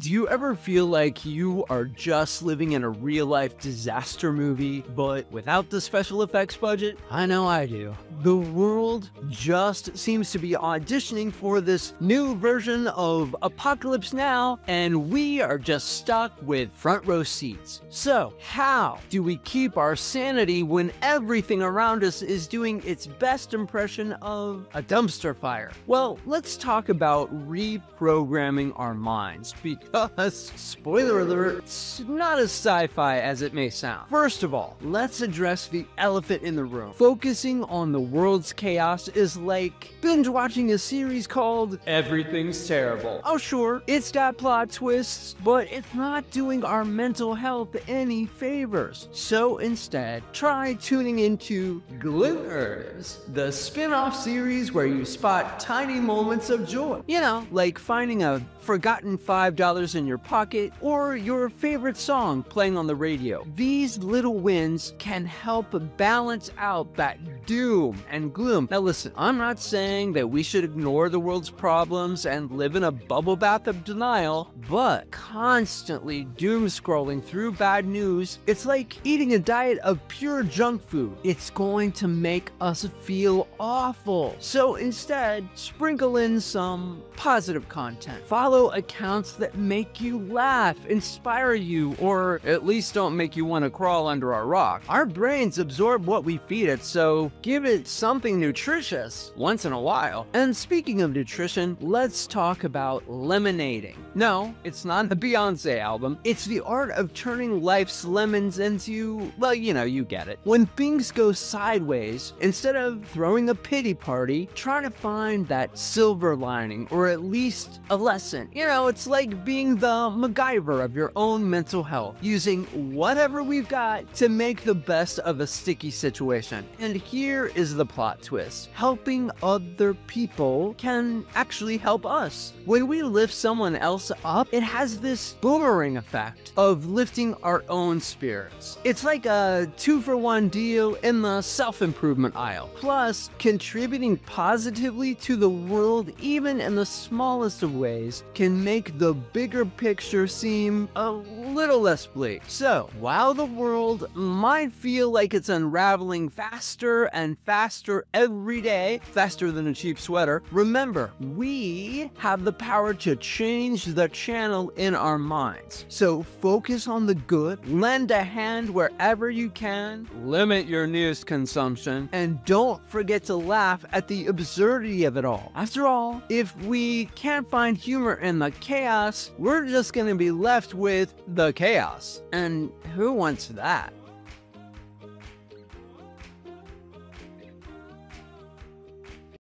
Do you ever feel like you are just living in a real-life disaster movie, but without the special effects budget? I know I do. The world just seems to be auditioning for this new version of Apocalypse Now, and we are just stuck with front row seats. So, how do we keep our sanity when everything around us is doing its best impression of a dumpster fire? Well, let's talk about reprogramming our minds, because, spoiler alert, it's not as sci-fi as it may sound. First of all, let's address the elephant in the room. Focusing on the world's chaos is like binge watching a series called Everything's Terrible. Oh sure, it's got plot twists, but it's not doing our mental health any favors. So instead, try tuning into Glimmers, the spin-off series where you spot tiny moments of joy. You know, like finding a forgotten $5 in your pocket, or your favorite song playing on the radio. These little wins can help balance out that doom and gloom. Now listen, I'm not saying that we should ignore the world's problems and live in a bubble bath of denial, but constantly doom scrolling through bad news, it's like eating a diet of pure junk food. It's going to make us feel awful. So instead, sprinkle in some positive content. Follow accounts that make you laugh, inspire you, or at least don't make you want to crawl under a rock. Our brains absorb what we feed it, so give it something nutritious once in a while. And speaking of nutrition, let's talk about lemonading. No, it's not the Beyonce album. It's the art of turning life's lemons into, well, you know, you get it. When things go sideways, instead of throwing a pity party, try to find that silver lining, or at least a lesson. You know, it's like being the MacGyver of your own mental health, using whatever we've got to make the best of a sticky situation. And here is the plot twist. Helping other people can actually help us. When we lift someone else up, it has this boomerang effect of lifting our own spirits. It's like a 2-for-1 deal in the self-improvement aisle. Plus, contributing positively to the world, even in the smallest of ways, can make the bigger picture seem a little less bleak. So, while the world might feel like it's unraveling faster and faster every day, faster than a cheap sweater, remember, we have the power to change the channel in our minds. So focus on the good, lend a hand wherever you can, limit your news consumption, and don't forget to laugh at the absurdity of it all. After all, if we can't find humor in the chaos, we're just gonna be left with the chaos. And who wants that?